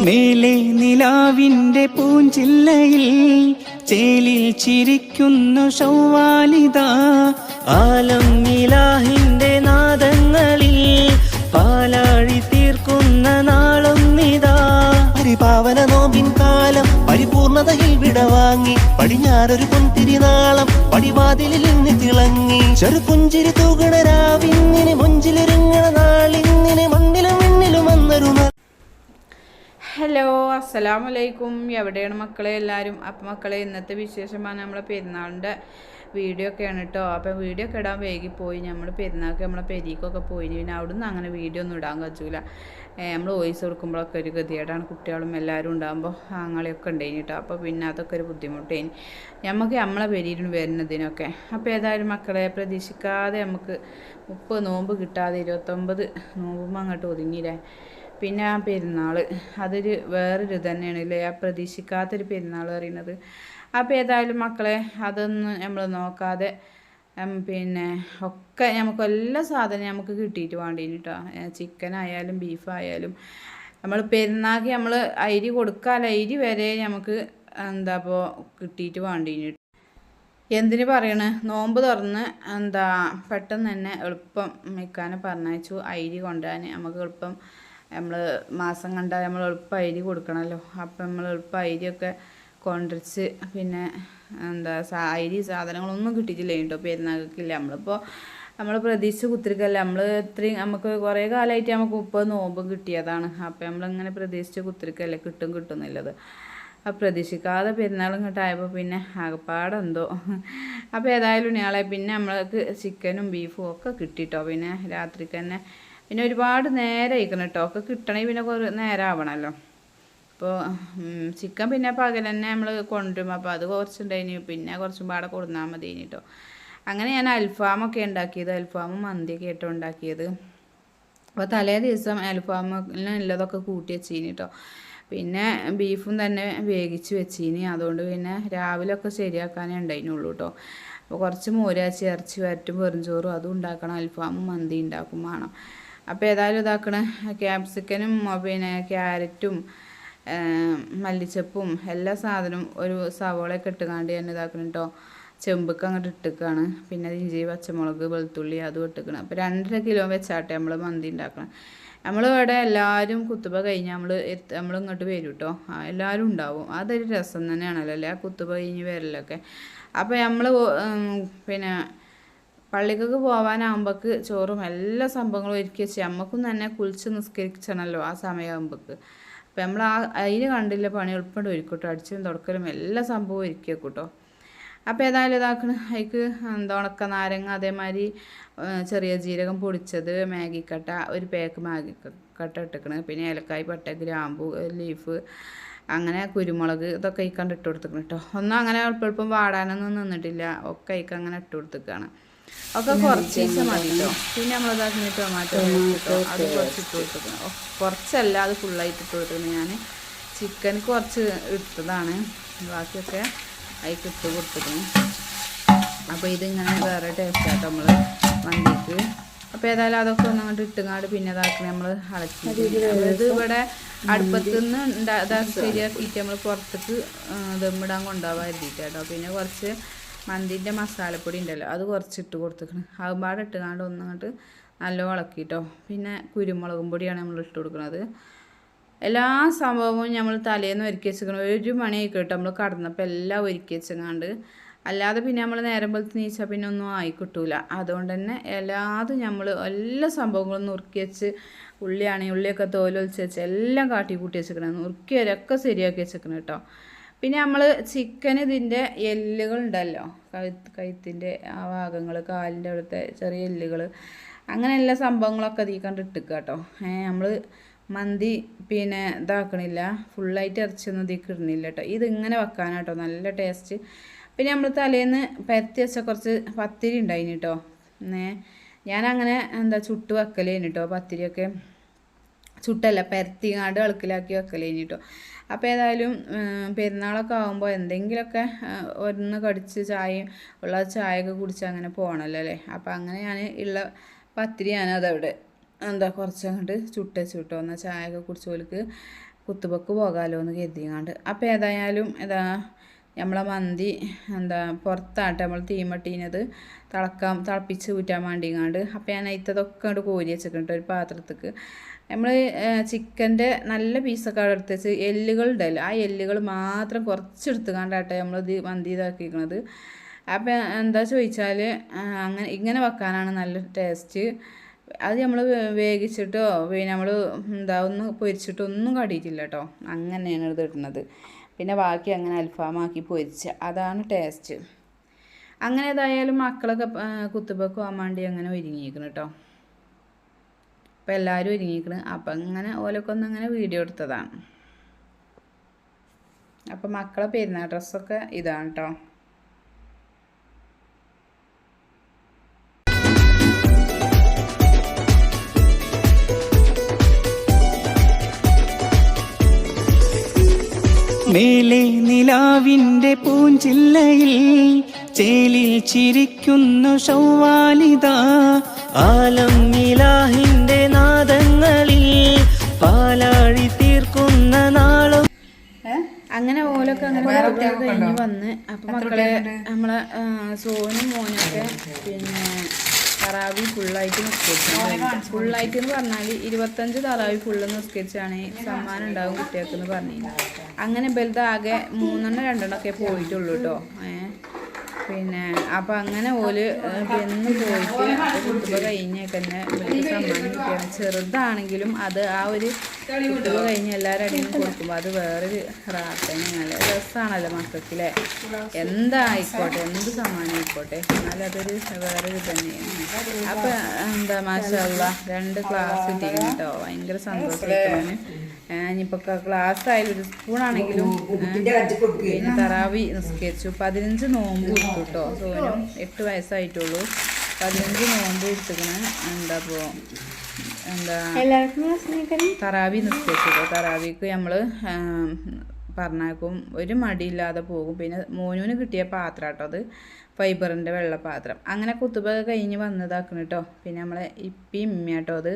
മേലെ നിലാവിൻ്റെ പൂഞ്ചില്ലയിൽ ചേലിൽ ചിരിക്കുന്നു ഷൗവാലിത. ആലം ഇലാഹിന്റെ നാദങ്ങളിൽ പാലാഴി തീർക്കുന്ന നാളൊന്നിതാ. പരിപാവന നോമ്പിൻ കാലം പരിപൂർണതയിൽ വിടവാങ്ങി പടിഞ്ഞാറൊരു പൊൻതിരിനാളം പടിവാതിലിൽ നിന്ന് തിളങ്ങി. ചെറുപുഞ്ചിരി തൂകണ രാവിന്നിനെ മൊഞ്ചിലൊരുങ്ങണ നാളിന്നിനെ മണ്ണിലും വിണ്ണിലും വന്നൊരു. ഹലോ, അസ്സലാമലൈക്കും. എവിടെയാണ് മക്കളെ എല്ലാവരും? അപ്പം മക്കളെ, ഇന്നത്തെ വിശേഷമാണ് നമ്മളെ പെരുന്നാളിൻ്റെ വീഡിയോ ഒക്കെയാണ് കേട്ടോ. അപ്പം വീഡിയോ ഒക്കെ ഇടാൻ വൈകിപ്പോയി. നമ്മൾ പെരുന്നാൾക്ക് നമ്മളെ പെരീക്കൊക്കെ പോയി. പിന്നെ അവിടുന്ന് അങ്ങനെ വീഡിയോ ഒന്നും ഇടാൻ കഴിച്ചില്ല. നമ്മൾ വോയിസ് കൊടുക്കുമ്പോഴൊക്കെ ഒരു ഗതികേടാണ്. കുട്ടികളും എല്ലാവരും ഉണ്ടാകുമ്പോൾ ആങ്ങളെയൊക്കെ ഉണ്ടായിന് കേട്ടോ. അപ്പോൾ പിന്നെ അതൊക്കെ ഒരു ബുദ്ധിമുട്ടേനി നമുക്ക് നമ്മളെ പെരിയിലും വരുന്നതിനൊക്കെ. അപ്പോൾ ഏതായാലും മക്കളെ, പ്രതീക്ഷിക്കാതെ നമുക്ക് 30 നോമ്പ് കിട്ടാതെ 29 നോമ്പുമ്പോൾ അങ്ങോട്ട് ഒതുങ്ങിയില്ലേ. പിന്നെ ആ പെരുന്നാൾ അതൊരു വേറൊരു തന്നെയാണ് അല്ലേ, ആ പ്രതീക്ഷിക്കാത്തൊരു പെരുന്നാൾ പറയുന്നത്. അപ്പോൾ ഏതായാലും മക്കളെ, അതൊന്നും നമ്മൾ നോക്കാതെ പിന്നെ ഒക്കെ നമുക്ക് എല്ലാ സാധനവും നമുക്ക് കിട്ടിയിട്ട് വേണ്ടീന് കേട്ടോ. ചിക്കനായാലും ബീഫായാലും നമ്മൾ പെരുന്നാൾക്ക് നമ്മൾ അരി കൊടുക്കാമല്ലോ, അരി വരെ നമുക്ക് ഇപ്പോൾ കിട്ടിയിട്ട് വേണ്ടീന്. എന്തിന് പറയണേ, നോമ്പ് തുറന്ന് പെട്ടെന്ന് തന്നെ എളുപ്പം മിക്കാനെ പറഞ്ഞയച്ചു അരി കൊണ്ടുവരാൻ. നമുക്ക് എളുപ്പം നമ്മൾ മാസം കണ്ടാൽ നമ്മൾ എളുപ്പം അരി കൊടുക്കണമല്ലോ. അപ്പം നമ്മൾ എളുപ്പം അരിയൊക്കെ കൊണ്ടുവച്ച് പിന്നെ അരി സാധനങ്ങളൊന്നും കിട്ടിയിട്ടില്ല കേട്ടോ പെരുന്നാൾക്കില്ല. നമ്മൾ പ്രതീക്ഷിച്ച് കുത്തിരിക്കല്ല. ഇത്രയും നമുക്ക് കുറേ കാലമായിട്ട് നമുക്ക് 30 നോമ്പും കിട്ടിയതാണ്. അപ്പം നമ്മളിങ്ങനെ പ്രതീക്ഷിച്ച് കുത്തിരിക്കല്ലേ, കിട്ടുന്നില്ലത്. അപ്പം പ്രതീക്ഷിക്കാതെ പെരുന്നാളും കിട്ടായപ്പോൾ പിന്നെ ആകപ്പാടെന്തോ. അപ്പോൾ ഏതായാലും ഞാളെ പിന്നെ നമ്മൾക്ക് ചിക്കനും ബീഫും ഒക്കെ കിട്ടിട്ടോ. പിന്നെ രാത്രിക്ക് തന്നെ പിന്നെ ഒരുപാട് നേരം ആയിക്കണം കേട്ടോ. ഒക്കെ കിട്ടണമെങ്കിൽ പിന്നെ കുറേ നേരം ആവണമല്ലോ. അപ്പോൾ ചിക്കൻ പിന്നെ പകൽ തന്നെ നമ്മൾ കൊണ്ടുവരും. അപ്പോൾ അത് കുറച്ചുണ്ടായിന്, പിന്നെ കുറച്ചും പാടെ കൊടുന്നാൽ മതി കേട്ടോ. അങ്ങനെ ഞാൻ അൽഫാമൊക്കെ ഉണ്ടാക്കിയത്, അൽഫാമും മന്തിയൊക്കെ ആയിട്ടോ ഉണ്ടാക്കിയത്. അപ്പോൾ തലേ ദിവസം അൽഫാമിനുള്ളതൊക്കെ കൂട്ടി വെച്ചീനി കേട്ടോ. പിന്നെ ബീഫും തന്നെ വേവിച്ച് വെച്ചീനി. അതുകൊണ്ട് പിന്നെ രാവിലെ ഒക്കെ ശരിയാക്കാനേ ഉണ്ടായിരുന്നുള്ളൂ കേട്ടോ. അപ്പോൾ കുറച്ച് മോരാച്ചി ഇറച്ചി വരട്ടും വെറുംചോറും അതും ഉണ്ടാക്കണം, അൽഫാമും മന്തി ഉണ്ടാക്കും വേണം. അപ്പോൾ ഏതായാലും ഇതാക്കണ ക്യാപ്സിക്കനും പിന്നെ ക്യാരറ്റും മല്ലിച്ചപ്പും എല്ലാ സാധനവും ഒരു സവോളയൊക്കെ ഇട്ടുകാണ്ട് തന്നെ ഇതാക്കണം കേട്ടോ. ചെമ്പൊക്കെ അങ്ങോട്ട് ഇട്ടിക്കാണ്. പിന്നെ ഇഞ്ചി പച്ചമുളക് വെളുത്തുള്ളി അതും ഇട്ടിക്കണം. അപ്പോൾ 2.5 കിലോ വെച്ചാട്ടെ നമ്മൾ മന്തി ഉണ്ടാക്കണം. നമ്മളിവിടെ എല്ലാവരും കുത്തുബ കഴിഞ്ഞ് നമ്മൾ ഇങ്ങോട്ട് വരും കേട്ടോ. എല്ലാവരും ഉണ്ടാവും. അതൊരു രസം തന്നെയാണല്ലോ അല്ലേ, ആ കുത്തുബ കഴിഞ്ഞ് വരലൊക്കെ. അപ്പോൾ നമ്മൾ പിന്നെ പള്ളിക്കൊക്കെ പോകാനാകുമ്പോൾക്ക് ചോറും എല്ലാ സംഭവങ്ങളും ഒരുക്കി വെച്ച് നമുക്കും തന്നെ കുളിച്ച് നിസ്കരിച്ചണല്ലോ ആ സമയമാകുമ്പോൾക്ക്. അപ്പം നമ്മൾ അതിന് കണ്ടില്ല പണി എളുപ്പം ഒരുക്കൂട്ടോ. അടിച്ചും തുടക്കലും എല്ലാ സംഭവവും ഒരുക്കി വെക്കൂട്ടോ. അപ്പോൾ ഏതായാലും ഇതാക്കണം. അതിക്ക് ഉണക്ക നാരങ്ങ, അതേമാതിരി ചെറിയ ജീരകം പൊടിച്ചത്, മാഗിക്കട്ട ഒരു പാക്ക് മാഗിക്കട്ട ഇട്ടിക്കണം. പിന്നെ ഏലക്കായ്, പട്ട, ഗ്രാമ്പു, ലീഫ്, അങ്ങനെ കുരുമുളക് ഇതൊക്കെ അതിക്കണ്ട് ഇട്ട് കൊടുത്തിക്കണം കേട്ടോ. ഒന്നും അങ്ങനെ എളുപ്പം വാടാനൊന്നും നിന്നിട്ടില്ല. ഒക്കെ അതിക്ക് അങ്ങനെ ഇട്ട് കൊടുത്തിക്കാണ്. ഒക്കെ കുറച്ച് ദിവസം മതി കേട്ടോ. പിന്നെ നമ്മളിതാക്കി ടൊമാറ്റോ കേട്ടോ, അത് കുറച്ച് ഇട്ട് കൊടുത്തിക്കണം. കുറച്ചല്ല, അത് ഫുള്ളായിട്ട് ഇട്ട് കൊടുത്തിക്കണം. ഞാൻ ചിക്കൻ കുറച്ച് ഇട്ടതാണ്, ബാക്കിയൊക്കെ അതിക്ക് ഇട്ട് കൊടുത്തിക്കണം. അപ്പോൾ ഇതിങ്ങനെ വേറെ ടേസ്റ്റ് ആട്ടോ നമ്മൾ മന്തിക്ക്. അപ്പോൾ ഏതായാലും അതൊക്കെ ഒന്നങ്ങോട്ട് ഇട്ടുങ്ങാണ്ട് പിന്നെ ഇതാക്കി നമ്മൾ അളക്കി. ഇത് ഇവിടെ അടുപ്പത്തു നിന്ന് ശരിയാക്കിയിട്ട് നമ്മൾ പുറത്തേക്ക് ദമ്മിടാൻ കൊണ്ടുപോകാൻ കരുതിയിട്ട് കേട്ടോ. പിന്നെ കുറച്ച് മന്തിൻ്റെ മസാലപ്പൊടി ഉണ്ടല്ലോ, അത് കുറച്ചിട്ട് കൊടുത്തിക്കണം. അതുപാടെ ഇട്ടുകാണ്ട് ഒന്നങ്ങോട്ട് നല്ല ഇളക്കിട്ടോ. പിന്നെ കുരുമുളകും പൊടിയാണ് നമ്മൾ ഇട്ട് കൊടുക്കുന്നത്. എല്ലാ സംഭവവും നമ്മൾ തലേന്ന് ഒരുക്കി വെച്ചിരിക്കണം. 1 മണിയായി കേട്ടോ നമ്മൾ കടന്നപ്പോൾ എല്ലാം ഒരുക്കി വെച്ചങ്ങാണ്ട്. അല്ലാതെ പിന്നെ നമ്മൾ നേരം പോലത്തെ നീച്ചാൽ പിന്നെ ഒന്നും ആയി കിട്ടൂല. അതുകൊണ്ട് തന്നെ എല്ലാതും നമ്മൾ എല്ലാ സംഭവങ്ങളും നുറുക്കി വെച്ച്, ഉള്ളിയാണെങ്കിൽ ഉള്ളിയൊക്കെ തോലൊലിച്ച് വെച്ച് എല്ലാം കാട്ടി കൂട്ടി വെച്ചിരിക്കണം. നുറുക്കി വരെയൊക്കെ ശരിയാക്കി വെച്ചിരിക്കണം കേട്ടോ. പിന്നെ നമ്മൾ ചിക്കൻ ഇതിൻ്റെ എല്ലുകളുണ്ടല്ലോ, കഴുത്തിൻ്റെ ആ ഭാഗങ്ങൾ, കാലിൻ്റെ അവിടുത്തെ ചെറിയ എല്ലുകൾ, അങ്ങനെ എല്ലാ സംഭവങ്ങളൊക്കെ അതിൽ കണ്ടിട്ട് കേട്ടോ. നമ്മൾ മന്തി പിന്നെ ഇതാക്കണില്ല, ഫുള്ളായിട്ട് ഇറച്ചിയൊന്നും ഇതിൽ ഇടുന്നില്ല കേട്ടോ. ഇതിങ്ങനെ വെക്കാനാട്ടോ നല്ല ടേസ്റ്റ്. പിന്നെ നമ്മൾ തലേന്ന് പരത്തി വെച്ച കുറച്ച് പത്തിരി ഉണ്ടായിന് കേട്ടോ. ഞാനങ്ങനെ ചുട്ട് വെക്കലേന് കേട്ടോ. പത്തിരിയൊക്കെ ചുട്ടല്ല, പരത്തിങ്ങാണ്ട് ഇളക്കിലാക്കി വെക്കലേന് കേട്ടോ. അപ്പോൾ ഏതായാലും പെരുന്നാളൊക്കെ ആകുമ്പോൾ എന്തെങ്കിലുമൊക്കെ ഒന്ന് കടിച്ച് ചായയൊക്കെ കുടിച്ച് അങ്ങനെ പോകണമല്ലോ അല്ലേ. അപ്പോൾ അങ്ങനെ ഞാൻ ഉള്ള പത്തിരി ഞാനതവിടെ കുറച്ചങ്ങോട്ട് ചുട്ടു കേട്ടോ. എന്നാൽ ചായയൊക്കെ കുടിച്ചോൾക്ക് കുത്തുബക്ക് പോകാമല്ലോ എന്ന് കരുതിങ്ങാണ്ട്. അപ്പോൾ ഏതായാലും നമ്മളെ മന്തി പുറത്താട്ടെ നമ്മൾ തീമട്ടീനത് തിളപ്പിച്ച് ഊറ്റാൻ വേണ്ടിങ്ങാണ്ട്. അപ്പോൾ ഞാൻ ഇതൊക്കെ അങ്ങോട്ട് കോരി വെച്ചിട്ടുണ്ട് ഒരു പാത്രത്തേക്ക്. നമ്മൾ ചിക്കൻ്റെ നല്ല പീസൊക്കെ അവിടെ എടുത്ത് വെച്ച് എല്ലുകളുണ്ടല്ലോ, ആ എല്ലുകൾ മാത്രം കുറച്ചെടുത്ത് കണ്ടാട്ടെ നമ്മളിത് മന്തി ഇതാക്കിയിരിക്കുന്നത്. അപ്പം എന്താ ചോദിച്ചാൽ ഇങ്ങനെ വെക്കാനാണ് നല്ല ടേസ്റ്റ്. അത് നമ്മൾ വേവിച്ചിട്ടോ പിന്നെ നമ്മൾ ഒന്ന് പൊരിച്ചിട്ടോ ഒന്നും കടിയിട്ടില്ല കേട്ടോ, അങ്ങനെയാണ് ഇത് ഇടുന്നത്. പിന്നെ ബാക്കി അങ്ങനെ അൽഫാമാക്കി പൊരിച്ച് അതാണ് ടേസ്റ്റ്. അങ്ങനെ ഏതായാലും മക്കളൊക്കെ കുത്തുബക്ക് പോകാൻ വേണ്ടി അങ്ങനെ ഒരുങ്ങിയിരിക്കണം കേട്ടോ. അപ്പം എല്ലാവരും ഒരുങ്ങിയിരിക്കണം. അപ്പം അങ്ങനെ ഓലൊക്കെ അങ്ങനെ വീഡിയോ എടുത്തതാണ്. അപ്പം മക്കളെ പെരുന്നാൾ ഡ്രസ്സൊക്കെ ഇതാണ് കേട്ടോ. മേലെ നിലാവിൻ്റെ പൂഞ്ചില്ലയിൽ ചേലിൽ ചിരിക്കുന്നു ഷൗവാലിദ. ആലം ഇലാഹിന്റെ നാദങ്ങളിൽ പാലാഴി തീർക്കുന്ന നാളും. അങ്ങനെ ഓലൊക്കെ അങ്ങനെ കഴിഞ്ഞ് വന്ന് അപ്പം മക്കളെ നമ്മളെ സോനും മോനൊക്കെ പിന്നെ തറാവി ഫുള്ളായിട്ട് നിസ്കരിച്ചാണ്. ഫുള്ളായിട്ട് എന്ന് പറഞ്ഞാൽ 25 തറാവി ഫുള്ള് നിസ്കരിച്ചാണ് സമ്മാനം ഉണ്ടാകും കുട്ടികൾക്ക് എന്ന് പറഞ്ഞു. അങ്ങനെ ബലുതാകെ 3-2 ഒക്കെ പോയിട്ടുള്ളൂ കേട്ടോ. പിന്നെ അപ്പം അങ്ങനെ ഓല് എന്ന് പോയിട്ട് കുത്തുക കഴിഞ്ഞൊക്കെ തന്നെ ഇവർക്ക് സമ്മാനം കിട്ടിയാണ്. ചെറുതാണെങ്കിലും അത് ആ ഒരു കുത്തുക കഴിഞ്ഞ് എല്ലാവരും അടിയും കൊടുക്കുമ്പോൾ അത് വേറൊരു റാത്തന്നെയാണ്. രസമാണല്ലോ മക്കൾക്കില്ലേ. എന്തായിക്കോട്ടെ, എന്ത് സമ്മാനം ആയിക്കോട്ടെ, എന്നാലും അതൊരു വേറൊരു തന്നെയാണ്. അപ്പം മാഷാഅല്ലാ 2 ക്ലാസ് കിട്ടിയിരുന്നു കേട്ടോ. ഭയങ്കര സന്തോഷമായിട്ടാണ്. ഇനിയിപ്പോൾ ക്ലാസ് ആയാലും ഒരു സ്പൂണാണെങ്കിലും പിന്നെ തറാവി നിസ്കരിച്ചു. 15 നോമ്പ് എടുത്തു കേട്ടോ. സോനും 8 വയസ്സായിട്ടുള്ളൂ. 15 നോമ്പ് എടുത്തിക്കണ്. തറാവി നിസ്കരിച്ചു കേട്ടോ. തറാവിക്ക് നമ്മൾ പറഞ്ഞേക്കും ഒരു മടിയില്ലാതെ പോകും. പിന്നെ മോനൂന് കിട്ടിയ പാത്രം കേട്ടോ, അത് ഫൈബറിൻ്റെ വെള്ളപ്പാത്രം. അങ്ങനെ കുത്തുബ കഴിഞ്ഞ് വന്നതാക്കണം കേട്ടോ. പിന്നെ നമ്മളെ ഇപ്പിയും ഇമ്മ കേട്ടോ, അത്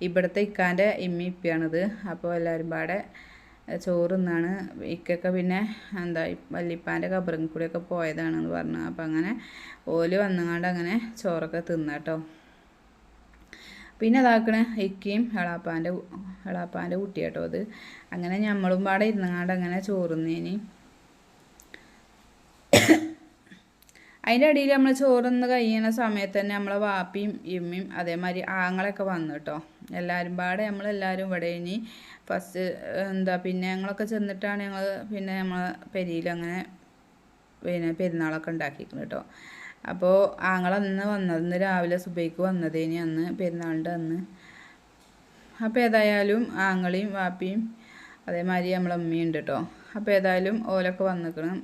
ഇവിടുത്തെ ഇക്കാൻ്റെ ഇമ്മി ഇപ്പിയാണിത്. അപ്പോൾ എല്ലാവരും പാടെ ചോറുന്നാണ്. ഇക്കൊക്കെ പിന്നെ വല്ലിപ്പാൻ്റെ കബറിൽ കൂടെയൊക്കെ പോയതാണെന്ന് പറഞ്ഞു. അപ്പം അങ്ങനെ ഓല് വന്നുകൊണ്ട് അങ്ങനെ ചോറൊക്കെ തിന്നാട്ടോ. പിന്നെ അതാക്കണ ഇക്കയും എളാപ്പാൻ്റെ കുട്ടി കേട്ടോ അത്. അങ്ങനെ നമ്മളും പാടെ ഇരുന്നങ്ങാണ്ട് അങ്ങനെ ചോറുന്നേനി. അതിൻ്റെ ഇടയിൽ നമ്മൾ ചോറുന്ന് കഴിയുന്ന സമയത്ത് തന്നെ നമ്മളെ വാപ്പിയും ഇമ്മയും അതേമാതിരി ആങ്ങളൊക്കെ വന്നു കേട്ടോ. എല്ലാവരും പാടെ നമ്മളെല്ലാവരും ഇവിടെ ഇനി ഫസ്റ്റ് പിന്നെ ഞങ്ങളൊക്കെ ചെന്നിട്ടാണ് ഞങ്ങൾ പിന്നെ നമ്മളെ പെരിയിൽ അങ്ങനെ പിന്നെ പെരുന്നാളൊക്കെ ഉണ്ടാക്കിയിരിക്കുന്നത് കേട്ടോ. അപ്പോൾ ആങ്ങളന്ന് വന്നത് രാവിലെ സുബൈക്ക് വന്നതേനി അന്ന് പെരുന്നാളിൻ്റെ അന്ന്. അപ്പോൾ ഏതായാലും ആങ്ങളെയും വാപ്പിയും അതേമാതിരി നമ്മളെ അമ്മയുണ്ട് കേട്ടോ. അപ്പോൾ ഏതായാലും ഓലൊക്കെ വന്നിക്കണം.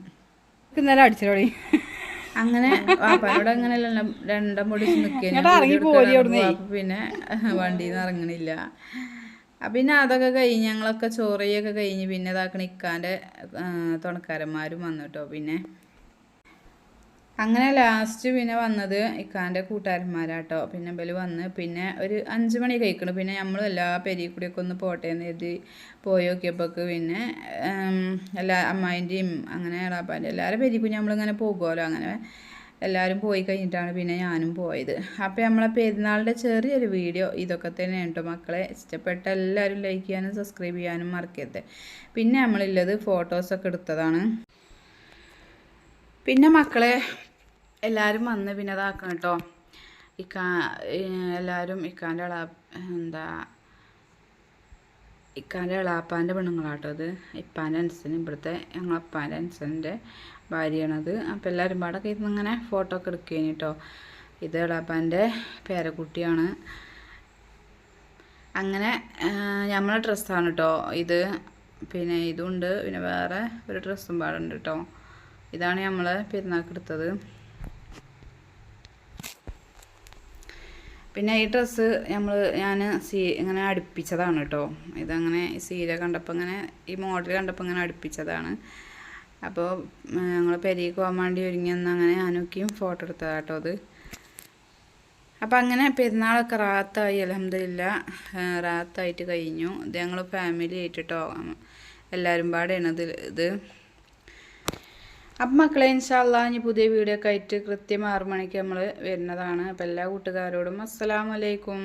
ഇന്നലെ അടിച്ചോടി അങ്ങനെ വാപ്പാനോട് അങ്ങനെ 2 പൊടിച്ച് നിൽക്കുക. പിന്നെ വണ്ടിയിൽ നിന്ന് ഇറങ്ങണില്ല. പിന്നെ അതൊക്കെ കഴിഞ്ഞ് ഞങ്ങളൊക്കെ ചോറയൊക്കെ കഴിഞ്ഞ് പിന്നെ ഇതാക്കണ ഇക്കാൻ്റെ തുണക്കാരന്മാരും വന്നു കേട്ടോ. പിന്നെ അങ്ങനെ ലാസ്റ്റ് പിന്നെ വന്നത് ഇക്കാൻ്റെ കൂട്ടുകാരന്മാരാട്ടോ. പിന്നെ ഇവർ വന്ന് പിന്നെ ഒരു 5 മണി കഴിക്കണം. പിന്നെ നമ്മൾ എല്ലാ പെരിയിൽ കൂടിയൊക്കെ ഒന്ന് പോട്ടെ എന്ന് കരുതി പോയി നോക്കിയപ്പോൾക്ക് പിന്നെ എല്ലാ അമ്മായിൻ്റെയും അങ്ങനെ എളാപ്പാൻ്റെ എല്ലാവരും പെരിക്കും നമ്മളിങ്ങനെ പോകുമല്ലോ. അങ്ങനെ എല്ലാവരും പോയി കഴിഞ്ഞിട്ടാണ് പിന്നെ ഞാനും പോയത്. അപ്പോൾ നമ്മളെ പെരുന്നാളിൻ്റെ ചെറിയൊരു വീഡിയോ ഇതൊക്കെ തന്നെയാണ് കേട്ടോ മക്കളെ. ഇഷ്ടപ്പെട്ട എല്ലാവരും ലൈക്ക് ചെയ്യാനും സബ്സ്ക്രൈബ് ചെയ്യാനും മറക്കരുത്. പിന്നെ നമ്മളുള്ളത് ഫോട്ടോസൊക്കെ എടുത്തതാണ്. പിന്നെ മക്കളെ എല്ലാവരും വന്ന് പിന്നെ അതാക്കണം കേട്ടോ. എല്ലാവരും ഇക്കാൻ്റെ എളാപ്പാൻ്റെ പെണ്ണുങ്ങളാട്ടോ അത്. ഇപ്പാൻ്റെ അനുസരിച്ച് ഇവിടുത്തെ ഞങ്ങളപ്പാൻ്റെ അനുസരിൻ്റെ ഭാര്യയാണത്. അപ്പോൾ എല്ലാവരും പാടൊക്കെ ഇരുന്ന് ഇങ്ങനെ ഫോട്ടോ ഒക്കെ എടുക്കുകയാണ് കേട്ടോ. ഇത് എളാപ്പാൻ്റെ പേരക്കുട്ടിയാണ്. അങ്ങനെ നമ്മളെ ഡ്രസ്സാണ് കേട്ടോ ഇത്. പിന്നെ ഇതുണ്ട്, പിന്നെ വേറെ ഒരു ഡ്രസ്സും പാടുണ്ട് കേട്ടോ. ഇതാണ് നമ്മൾ പെരുന്നാൾക്ക് എടുത്തത്. പിന്നെ ഈ ഡ്രസ്സ് ഞാൻ ഇങ്ങനെ അടുപ്പിച്ചതാണ് കേട്ടോ. ഇതങ്ങനെ സീര കണ്ടപ്പോൾ ഇങ്ങനെ ഈ മോഡൽ കണ്ടപ്പോൾ ഇങ്ങനെ അടുപ്പിച്ചതാണ്. അപ്പോൾ ഞങ്ങൾ പെരിക്ക് പോകാൻ വേണ്ടി ഒരുങ്ങിയെന്ന് അങ്ങനെ ഞാനൊക്കെയും ഫോട്ടോ എടുത്തതാണ് കേട്ടോ അത്. അപ്പം അങ്ങനെ പെരുന്നാളൊക്കെ റാത്തായി അൽഹംദുലില്ലാ റാത്തായിട്ട് കഴിഞ്ഞു. ഇത് ഞങ്ങൾ ഫാമിലി ആയിട്ട് കേട്ടോ എല്ലാവരും പാടെയാണ് ഇത്. അപ്പം മക്കളെ ഇൻഷാ അല്ലാഹ് ഇനി പുതിയ വീഡിയോ ഒക്കെ ആയിട്ട് കൃത്യം 6 മണിക്ക് നമ്മൾ വരുന്നതാണ്. അപ്പം എല്ലാ കൂട്ടുകാരോടും അസ്സലാമു അലൈക്കും.